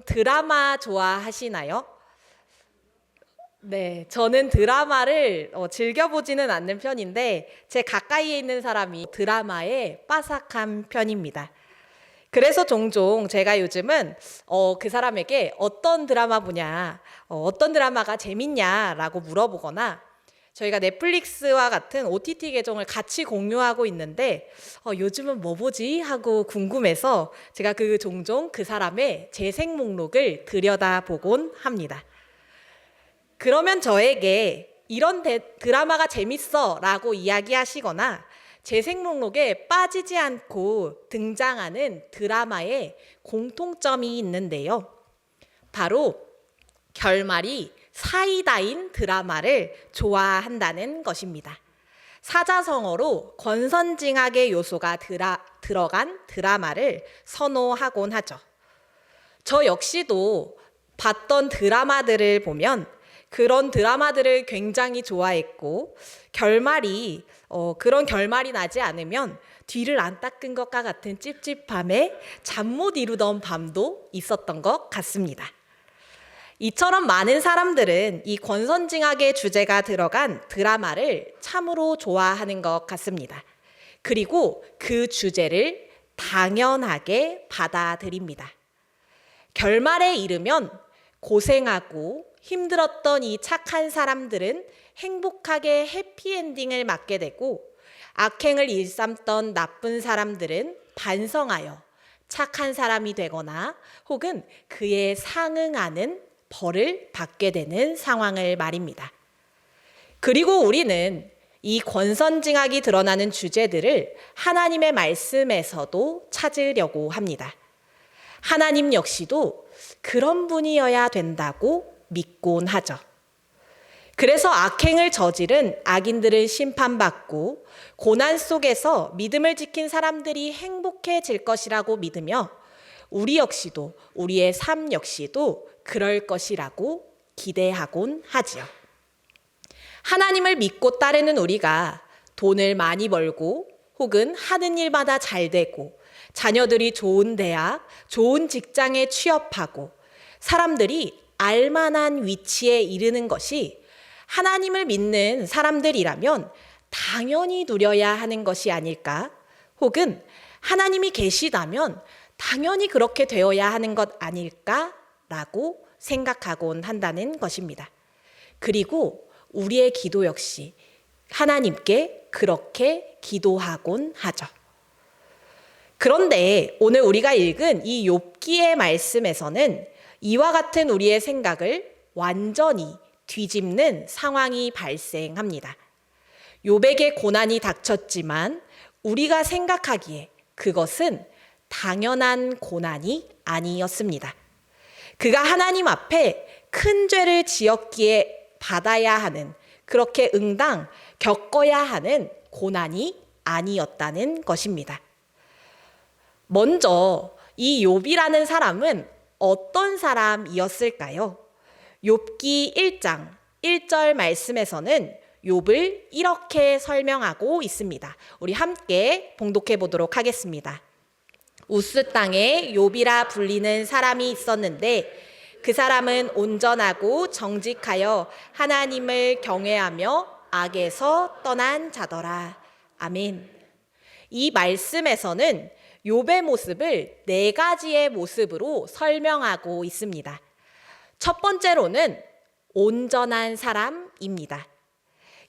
드라마 좋아하시나요? 네, 저는 드라마를 즐겨보지는 않는 편인데 제 가까이에 있는 사람이 드라마에 빠삭한 편입니다. 그래서 종종 제가 요즘은 그 사람에게 어떤 드라마 보냐, 어떤 드라마가 재밌냐라고 물어보거나 저희가 넷플릭스와 같은 OTT 계정을 같이 공유하고 있는데 요즘은 뭐 보지? 하고 궁금해서 제가 종종 그 사람의 재생 목록을 들여다보곤 합니다. 그러면 저에게 이런 드라마가 재밌어 라고 이야기하시거나 재생 목록에 빠지지 않고 등장하는 드라마에 공통점이 있는데요. 바로 결말이 사이다인 드라마를 좋아한다는 것입니다. 사자성어로 권선징악의 요소가 들어간 드라마를 선호하곤 하죠. 저 역시도 봤던 드라마들을 보면 그런 드라마들을 굉장히 좋아했고 그런 결말이 나지 않으면 뒤를 안 닦은 것과 같은 찝찝함에 잠 못 이루던 밤도 있었던 것 같습니다. 이처럼 많은 사람들은 이 권선징악의 주제가 들어간 드라마를 참으로 좋아하는 것 같습니다. 그리고 그 주제를 당연하게 받아들입니다. 결말에 이르면 고생하고 힘들었던 이 착한 사람들은 행복하게 해피엔딩을 맞게 되고 악행을 일삼던 나쁜 사람들은 반성하여 착한 사람이 되거나 혹은 그에 상응하는 벌을 받게 되는 상황을 말입니다. 그리고 우리는 이 권선징악이 드러나는 주제들을 하나님의 말씀에서도 찾으려고 합니다. 하나님 역시도 그런 분이어야 된다고 믿곤 하죠. 그래서 악행을 저지른 악인들은 심판받고 고난 속에서 믿음을 지킨 사람들이 행복해질 것이라고 믿으며 우리의 삶 역시도 그럴 것이라고 기대하곤 하지요. 하나님을 믿고 따르는 우리가 돈을 많이 벌고 혹은 하는 일마다 잘 되고 자녀들이 좋은 대학, 좋은 직장에 취업하고 사람들이 알만한 위치에 이르는 것이 하나님을 믿는 사람들이라면 당연히 누려야 하는 것이 아닐까? 혹은 하나님이 계시다면 당연히 그렇게 되어야 하는 것 아닐까라고 생각하곤 한다는 것입니다. 그리고 우리의 기도 역시 하나님께 그렇게 기도하곤 하죠. 그런데 오늘 우리가 읽은 이 욥기의 말씀에서는 이와 같은 우리의 생각을 완전히 뒤집는 상황이 발생합니다. 욥에게 고난이 닥쳤지만 우리가 생각하기에 그것은 당연한 고난이 아니었습니다. 그가 하나님 앞에 큰 죄를 지었기에 받아야 하는, 그렇게 응당 겪어야 하는 고난이 아니었다는 것입니다. 먼저 이 욥이라는 사람은 어떤 사람이었을까요? 욥기 1장 1절 말씀에서는 욥을 이렇게 설명하고 있습니다. 우리 함께 봉독해 보도록 하겠습니다. 우스 땅에 욥이라 불리는 사람이 있었는데 그 사람은 온전하고 정직하여 하나님을 경외하며 악에서 떠난 자더라. 아멘. 이 말씀에서는 욥의 모습을 4가지의 모습으로 설명하고 있습니다. 첫 번째로는 온전한 사람입니다.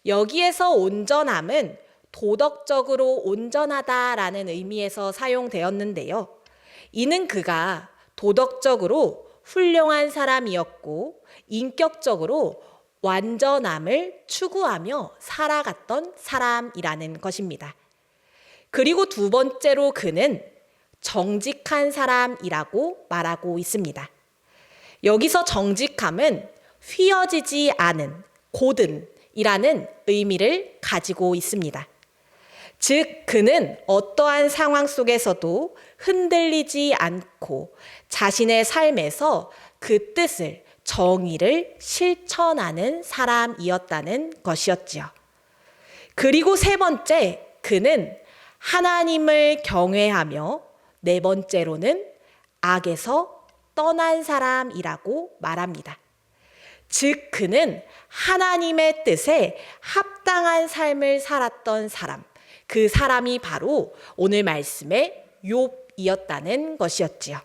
여기에서 온전함은 도덕적으로 온전하다라는 의미에서 사용되었는데요. 이는 그가 도덕적으로 훌륭한 사람이었고 인격적으로 완전함을 추구하며 살아갔던 사람이라는 것입니다. 그리고 두 번째로 그는 정직한 사람이라고 말하고 있습니다. 여기서 정직함은 휘어지지 않은, 고든이라는 의미를 가지고 있습니다. 즉, 그는 어떠한 상황 속에서도 흔들리지 않고 자신의 삶에서 그 뜻을, 정의를 실천하는 사람이었다는 것이었지요. 그리고 세 번째, 그는 하나님을 경외하며 네 번째로는 악에서 떠난 사람이라고 말합니다. 즉 그는 하나님의 뜻에 합당한 삶을 살았던 사람, 그 사람이 바로 오늘 말씀의 욥이었다는 것이었지요.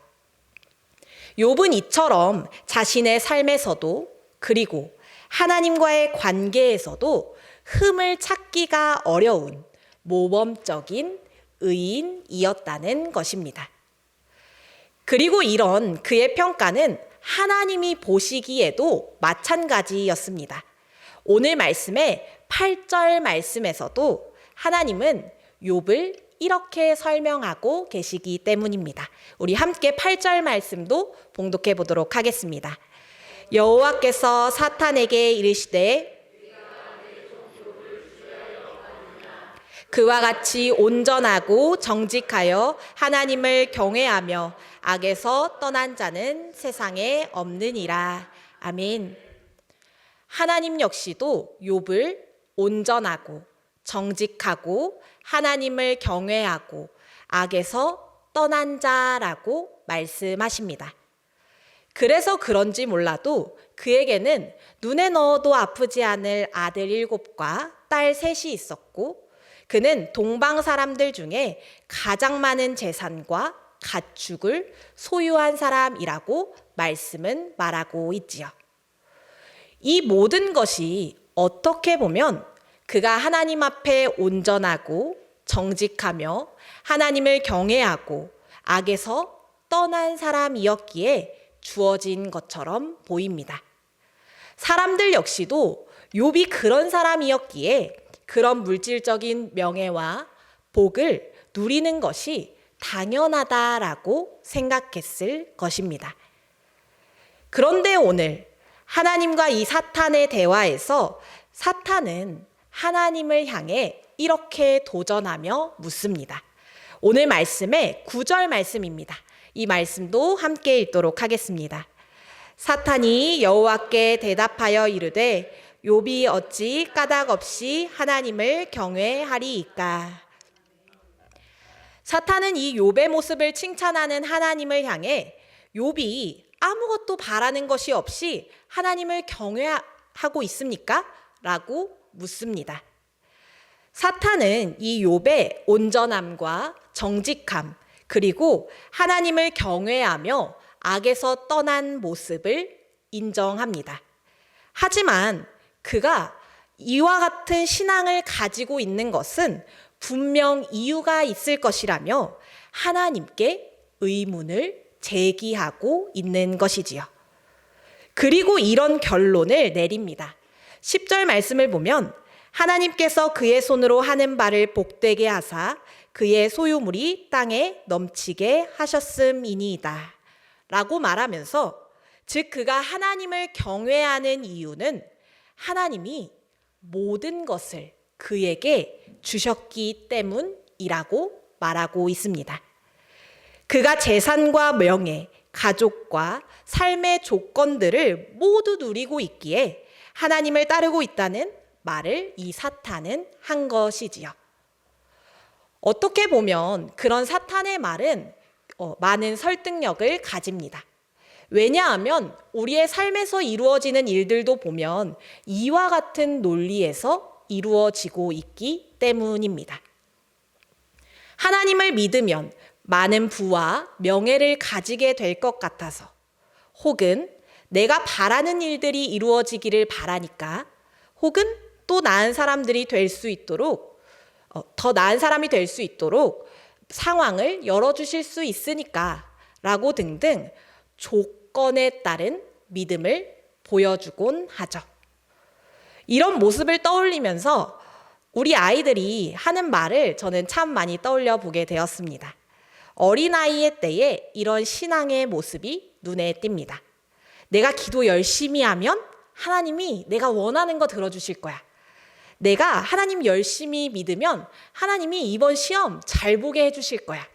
욥은 이처럼 자신의 삶에서도 그리고 하나님과의 관계에서도 흠을 찾기가 어려운 모범적인 의인이었다는 것입니다. 그리고 이런 그의 평가는 하나님이 보시기에도 마찬가지였습니다. 오늘 말씀의 8절 말씀에서도 하나님은 욥을 이렇게 설명하고 계시기 때문입니다. 우리 함께 8절 말씀도 봉독해 보도록 하겠습니다. 여호와께서 사탄에게 이르시되 그와 같이 온전하고 정직하여 하나님을 경외하며 악에서 떠난 자는 세상에 없느니라. 아멘. 하나님 역시도 욥을 온전하고 정직하고 하나님을 경외하고 악에서 떠난 자라고 말씀하십니다. 그래서 그런지 몰라도 그에게는 눈에 넣어도 아프지 않을 아들 7과 딸 3이 있었고 그는 동방 사람들 중에 가장 많은 재산과 가축을 소유한 사람이라고 말씀은 말하고 있지요. 이 모든 것이 어떻게 보면 그가 하나님 앞에 온전하고 정직하며 하나님을 경외하고 악에서 떠난 사람이었기에 주어진 것처럼 보입니다. 사람들 역시도 욥이 그런 사람이었기에 그런 물질적인 명예와 복을 누리는 것이 당연하다라고 생각했을 것입니다. 그런데 오늘 하나님과 이 사탄의 대화에서 사탄은 하나님을 향해 이렇게 도전하며 묻습니다. 오늘 말씀의 9절 말씀입니다. 이 말씀도 함께 읽도록 하겠습니다. 사탄이 여호와께 대답하여 이르되 욥이 어찌 까닭 없이 하나님을 경외하리이까. 사탄은 이 욥의 모습을 칭찬하는 하나님을 향해 욥이 아무것도 바라는 것이 없이 하나님을 경외하고 있습니까? 라고 묻습니다. 사탄은 이 욥의 온전함과 정직함 그리고 하나님을 경외하며 악에서 떠난 모습을 인정합니다. 하지만 그가 이와 같은 신앙을 가지고 있는 것은 분명 이유가 있을 것이라며 하나님께 의문을 제기하고 있는 것이지요. 그리고 이런 결론을 내립니다. 10절 말씀을 보면 하나님께서 그의 손으로 하는 바를 복되게 하사 그의 소유물이 땅에 넘치게 하셨음이니이다 라고 말하면서 즉 그가 하나님을 경외하는 이유는 하나님이 모든 것을 그에게 주셨기 때문이라고 말하고 있습니다. 그가 재산과 명예, 가족과 삶의 조건들을 모두 누리고 있기에 하나님을 따르고 있다는 말을 이 사탄은 한 것이지요. 어떻게 보면 그런 사탄의 말은 많은 설득력을 가집니다. 왜냐하면 우리의 삶에서 이루어지는 일들도 보면 이와 같은 논리에서 이루어지고 있기 때문입니다. 하나님을 믿으면 많은 부와 명예를 가지게 될 것 같아서 혹은 내가 바라는 일들이 이루어지기를 바라니까 혹은 또 나은 사람들이 될 수 있도록 더 나은 사람이 될 수 있도록 상황을 열어주실 수 있으니까 라고 등등 조건에 따른 믿음을 보여주곤 하죠. 이런 모습을 떠올리면서 우리 아이들이 하는 말을 저는 참 많이 떠올려 보게 되었습니다. 어린아이의 때에 이런 신앙의 모습이 눈에 띕니다. 내가 기도 열심히 하면 하나님이 내가 원하는 거 들어주실 거야. 내가 하나님 열심히 믿으면 하나님이 이번 시험 잘 보게 해주실 거야.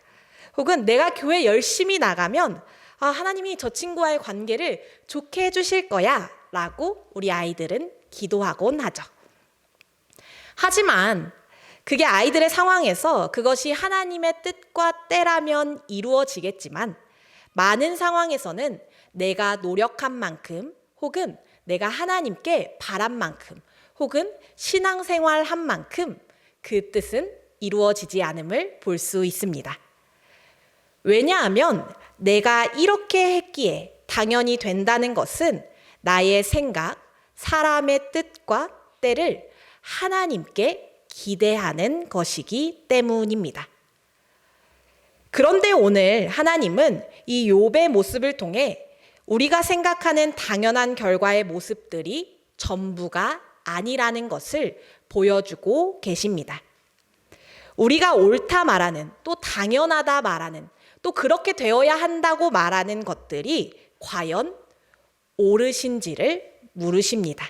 혹은 내가 교회 열심히 나가면 하나님이 저 친구와의 관계를 좋게 해주실 거야 라고 우리 아이들은 기도하곤 하죠. 하지만 그게 아이들의 상황에서 그것이 하나님의 뜻과 때라면 이루어지겠지만 많은 상황에서는 내가 노력한 만큼 혹은 내가 하나님께 바란 만큼 혹은 신앙생활한 만큼 그 뜻은 이루어지지 않음을 볼 수 있습니다. 왜냐하면 내가 이렇게 했기에 당연히 된다는 것은 나의 생각, 사람의 뜻과 때를 하나님께 기대하는 것이기 때문입니다. 그런데 오늘 하나님은 이 욥의 모습을 통해 우리가 생각하는 당연한 결과의 모습들이 전부가 아니라는 것을 보여주고 계십니다. 우리가 옳다 말하는, 또 당연하다 말하는, 또 그렇게 되어야 한다고 말하는 것들이 과연 옳으신지를 물으십니다.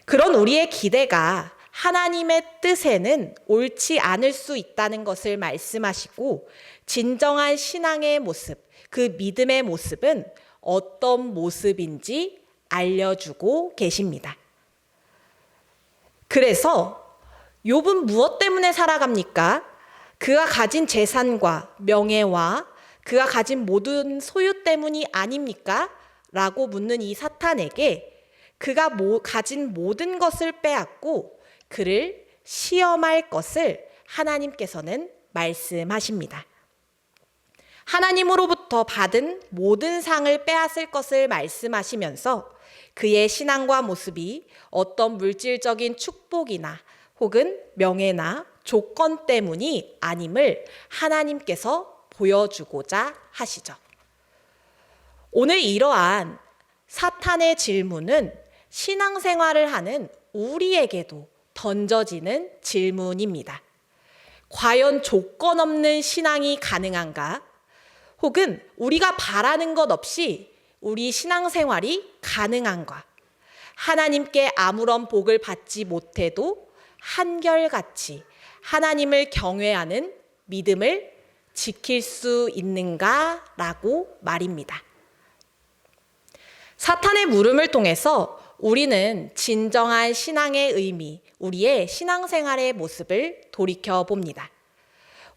그런 우리의 기대가 하나님의 뜻에는 옳지 않을 수 있다는 것을 말씀하시고, 진정한 신앙의 모습, 그 믿음의 모습은 어떤 모습인지 알려주고 계십니다. 그래서 욥은 무엇 때문에 살아갑니까? 그가 가진 재산과 명예와 그가 가진 모든 소유 때문이 아닙니까? 라고 묻는 이 사탄에게 그가 가진 모든 것을 빼앗고 그를 시험할 것을 하나님께서는 말씀하십니다. 하나님으로부터 받은 모든 상을 빼앗을 것을 말씀하시면서 그의 신앙과 모습이 어떤 물질적인 축복이나 혹은 명예나 조건 때문이 아님을 하나님께서 보여주고자 하시죠. 오늘 이러한 사탄의 질문은 신앙생활을 하는 우리에게도 던져지는 질문입니다. 과연 조건 없는 신앙이 가능한가? 혹은 우리가 바라는 것 없이 우리 신앙생활이 가능한가? 하나님께 아무런 복을 받지 못해도 한결같이 하나님을 경외하는 믿음을 지킬 수 있는가라고 말입니다. 사탄의 물음을 통해서 우리는 진정한 신앙의 의미, 우리의 신앙생활의 모습을 돌이켜봅니다.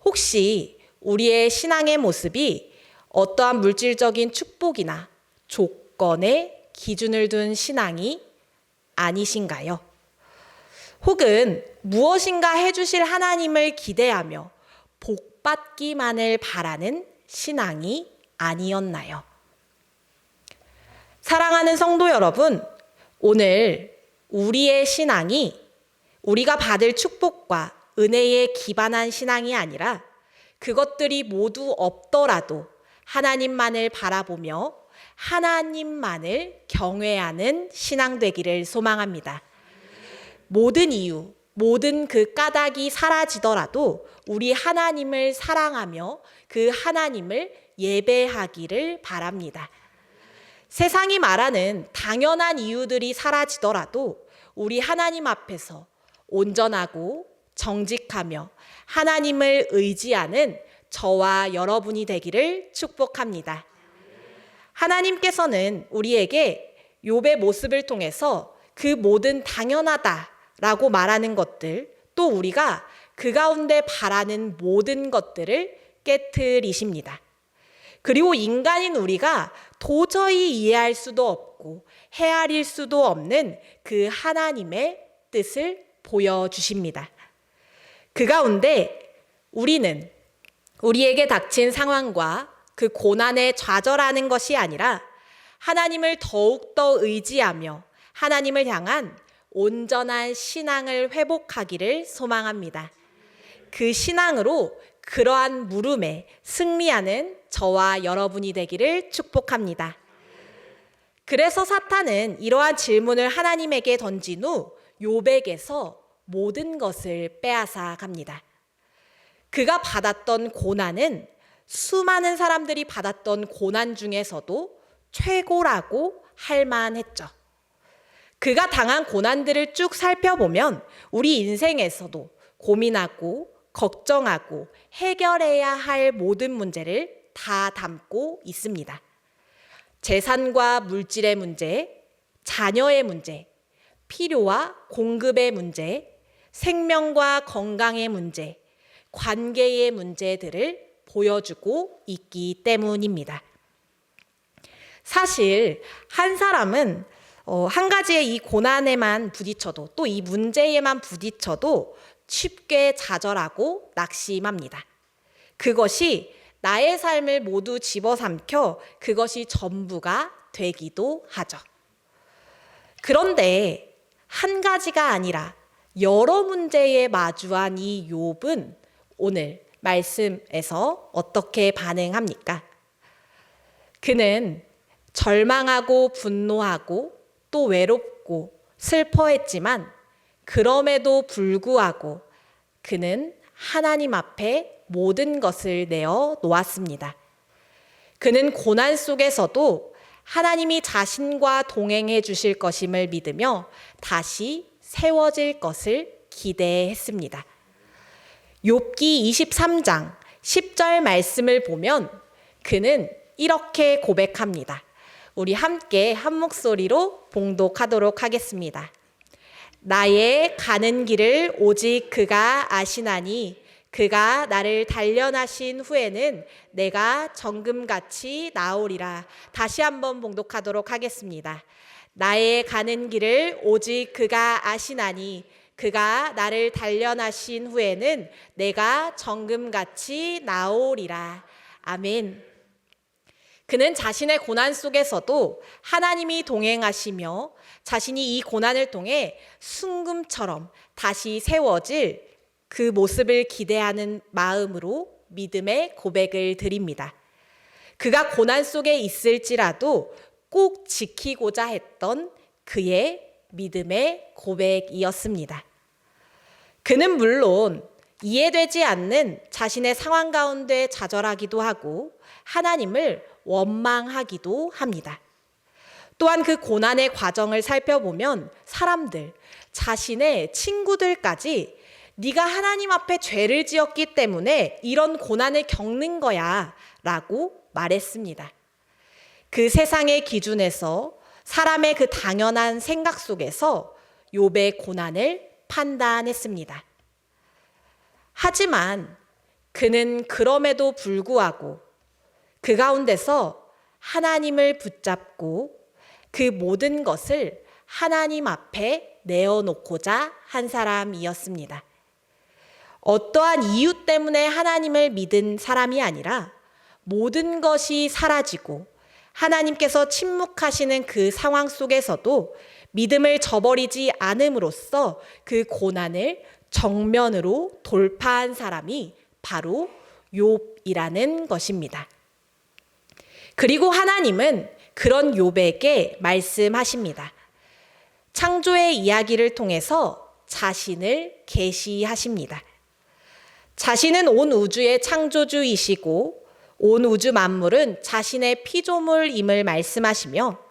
혹시 우리의 신앙의 모습이 어떠한 물질적인 축복이나 조건에 기준을 둔 신앙이 아니신가요? 혹은 무엇인가 해주실 하나님을 기대하며 복받기만을 바라는 신앙이 아니었나요? 사랑하는 성도 여러분, 오늘 우리의 신앙이 우리가 받을 축복과 은혜에 기반한 신앙이 아니라 그것들이 모두 없더라도 하나님만을 바라보며 하나님만을 경외하는 신앙 되기를 소망합니다. 모든 이유, 모든 그 까닭이 사라지더라도 우리 하나님을 사랑하며 그 하나님을 예배하기를 바랍니다. 세상이 말하는 당연한 이유들이 사라지더라도 우리 하나님 앞에서 온전하고 정직하며 하나님을 의지하는 저와 여러분이 되기를 축복합니다. 하나님께서는 우리에게 욥의 모습을 통해서 그 모든 당연하다라고 말하는 것들, 또 우리가 그 가운데 바라는 모든 것들을 깨트리십니다. 그리고 인간인 우리가 도저히 이해할 수도 없고 헤아릴 수도 없는 그 하나님의 뜻을 보여주십니다. 그 가운데 우리는 우리에게 닥친 상황과 그 고난에 좌절하는 것이 아니라 하나님을 더욱더 의지하며 하나님을 향한 온전한 신앙을 회복하기를 소망합니다. 그 신앙으로 그러한 물음에 승리하는 저와 여러분이 되기를 축복합니다. 그래서 사탄은 이러한 질문을 하나님에게 던진 후 욥에게서 모든 것을 빼앗아 갑니다. 그가 받았던 고난은 수많은 사람들이 받았던 고난 중에서도 최고라고 할 만했죠. 그가 당한 고난들을 쭉 살펴보면 우리 인생에서도 고민하고 걱정하고 해결해야 할 모든 문제를 다 담고 있습니다. 재산과 물질의 문제, 자녀의 문제, 필요와 공급의 문제, 생명과 건강의 문제, 관계의 문제들을 보여주고 있기 때문입니다. 사실 한 사람은 한 가지의 이 고난에만 부딪혀도 또 이 문제에만 부딪혀도 쉽게 좌절하고 낙심합니다. 그것이 나의 삶을 모두 집어삼켜 그것이 전부가 되기도 하죠. 그런데 한 가지가 아니라 여러 문제에 마주한 이 욥은 오늘 말씀에서 어떻게 반응합니까? 그는 절망하고 분노하고 또 외롭고 슬퍼했지만 그럼에도 불구하고 그는 하나님 앞에 모든 것을 내어 놓았습니다. 그는 고난 속에서도 하나님이 자신과 동행해 주실 것임을 믿으며 다시 세워질 것을 기대했습니다. 욥기 23장 10절 말씀을 보면 그는 이렇게 고백합니다. 우리 함께 한 목소리로 봉독하도록 하겠습니다. 나의 가는 길을 오직 그가 아시나니 그가 나를 단련하신 후에는 내가 정금같이 나오리라. 다시 한번 봉독하도록 하겠습니다. 나의 가는 길을 오직 그가 아시나니 그가 나를 단련하신 후에는 내가 정금같이 나오리라. 아멘. 그는 자신의 고난 속에서도 하나님이 동행하시며 자신이 이 고난을 통해 순금처럼 다시 세워질 그 모습을 기대하는 마음으로 믿음의 고백을 드립니다. 그가 고난 속에 있을지라도 꼭 지키고자 했던 그의 믿음의 고백이었습니다. 그는 물론 이해되지 않는 자신의 상황 가운데 좌절하기도 하고 하나님을 원망하기도 합니다. 또한 그 고난의 과정을 살펴보면 사람들, 자신의 친구들까지 네가 하나님 앞에 죄를 지었기 때문에 이런 고난을 겪는 거야 라고 말했습니다. 그 세상의 기준에서 사람의 그 당연한 생각 속에서 욥의 고난을 판단했습니다. 하지만 그는 그럼에도 불구하고 그 가운데서 하나님을 붙잡고 그 모든 것을 하나님 앞에 내어놓고자 한 사람이었습니다. 어떠한 이유 때문에 하나님을 믿은 사람이 아니라 모든 것이 사라지고 하나님께서 침묵하시는 그 상황 속에서도 믿음을 저버리지 않음으로써 그 고난을 정면으로 돌파한 사람이 바로 욥이라는 것입니다. 그리고 하나님은 그런 욥에게 말씀하십니다. 창조의 이야기를 통해서 자신을 계시하십니다. 자신은 온 우주의 창조주이시고 온 우주 만물은 자신의 피조물임을 말씀하시며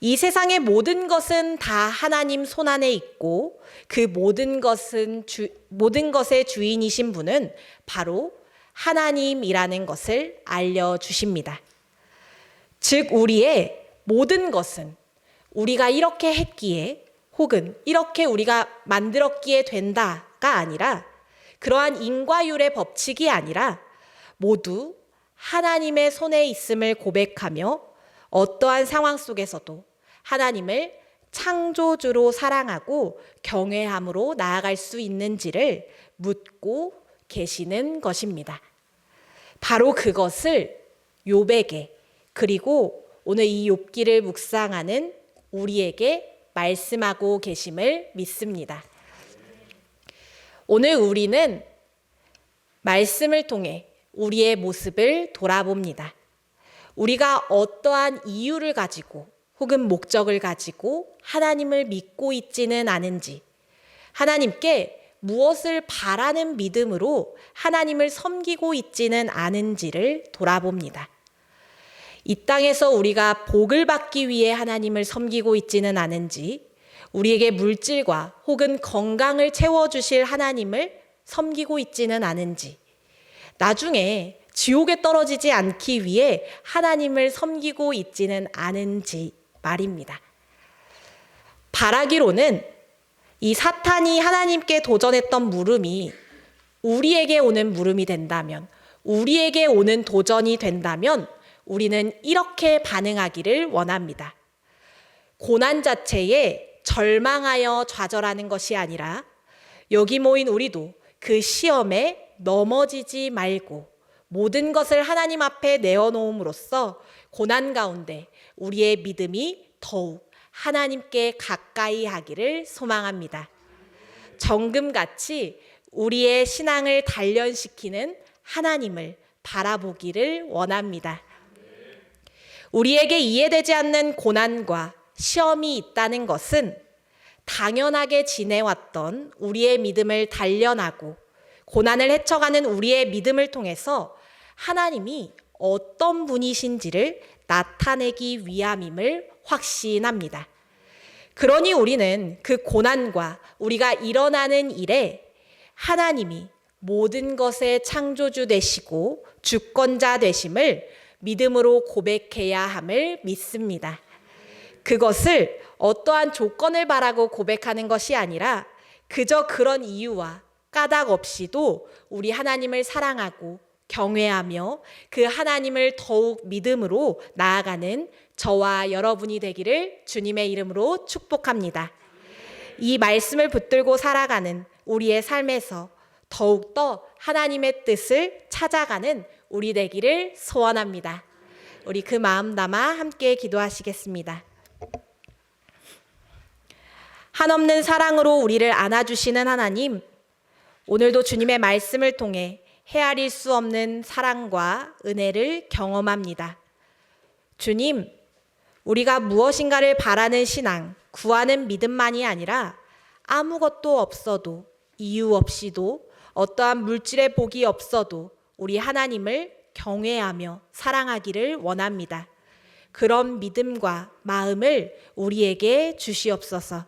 이 세상의 모든 것은 다 하나님 손안에 있고 그 모든 것의 주인이신 분은 바로 하나님이라는 것을 알려주십니다. 즉 우리의 모든 것은 우리가 이렇게 했기에 혹은 이렇게 우리가 만들었기에 된다가 아니라 그러한 인과율의 법칙이 아니라 모두 하나님의 손에 있음을 고백하며 어떠한 상황 속에서도 하나님을 창조주로 사랑하고 경외함으로 나아갈 수 있는지를 묻고 계시는 것입니다. 바로 그것을 욥에게 그리고 오늘 이 욥기를 묵상하는 우리에게 말씀하고 계심을 믿습니다. 오늘 우리는 말씀을 통해 우리의 모습을 돌아봅니다. 우리가 어떠한 이유를 가지고 혹은 목적을 가지고 하나님을 믿고 있지는 않은지, 하나님께 무엇을 바라는 믿음으로 하나님을 섬기고 있지는 않은지를 돌아봅니다. 이 땅에서 우리가 복을 받기 위해 하나님을 섬기고 있지는 않은지, 우리에게 물질과 혹은 건강을 채워주실 하나님을 섬기고 있지는 않은지, 나중에 지옥에 떨어지지 않기 위해 하나님을 섬기고 있지는 않은지 말입니다. 바라기로는 이 사탄이 하나님께 도전했던 물음이 우리에게 오는 물음이 된다면, 우리에게 오는 도전이 된다면 우리는 이렇게 반응하기를 원합니다. 고난 자체에 절망하여 좌절하는 것이 아니라 여기 모인 우리도 그 시험에 넘어지지 말고 모든 것을 하나님 앞에 내어놓음으로써 고난 가운데 우리의 믿음이 더욱 하나님께 가까이 하기를 소망합니다. 정금같이 우리의 신앙을 단련시키는 하나님을 바라보기를 원합니다. 우리에게 이해되지 않는 고난과 시험이 있다는 것은 당연하게 지내왔던 우리의 믿음을 단련하고 고난을 헤쳐가는 우리의 믿음을 통해서 하나님이 어떤 분이신지를 나타내기 위함임을 확신합니다. 그러니 우리는 그 고난과 우리가 일어나는 일에 하나님이 모든 것의 창조주 되시고 주권자 되심을 믿음으로 고백해야 함을 믿습니다. 그것을 어떠한 조건을 바라고 고백하는 것이 아니라 그저 그런 이유와 까닭 없이도 우리 하나님을 사랑하고 경외하며 그 하나님을 더욱 믿음으로 나아가는 저와 여러분이 되기를 주님의 이름으로 축복합니다. 이 말씀을 붙들고 살아가는 우리의 삶에서 더욱더 하나님의 뜻을 찾아가는 우리 되기를 소원합니다. 우리 그 마음 담아 함께 기도하시겠습니다. 한없는 사랑으로 우리를 안아주시는 하나님, 오늘도 주님의 말씀을 통해 헤아릴 수 없는 사랑과 은혜를 경험합니다. 주님, 우리가 무엇인가를 바라는 신앙, 구하는 믿음만이 아니라 아무것도 없어도 이유 없이도 어떠한 물질의 복이 없어도 우리 하나님을 경외하며 사랑하기를 원합니다. 그런 믿음과 마음을 우리에게 주시옵소서.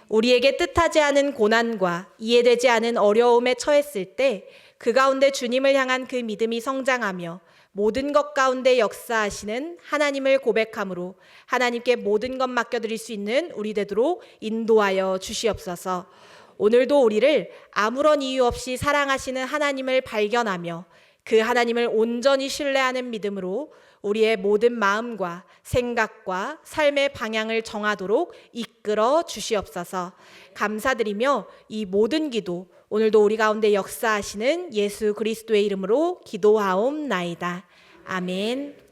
우리에게 뜻하지 않은 고난과 이해되지 않은 어려움에 처했을 때 그 가운데 주님을 향한 그 믿음이 성장하며 모든 것 가운데 역사하시는 하나님을 고백함으로 하나님께 모든 것 맡겨드릴 수 있는 우리 되도록 인도하여 주시옵소서. 오늘도 우리를 아무런 이유 없이 사랑하시는 하나님을 발견하며 그 하나님을 온전히 신뢰하는 믿음으로 우리의 모든 마음과 생각과 삶의 방향을 정하도록 이끌어 주시옵소서. 감사드리며 이 모든 기도 오늘도 우리 가운데 역사하시는 예수 그리스도의 이름으로 기도하옵나이다. 아멘.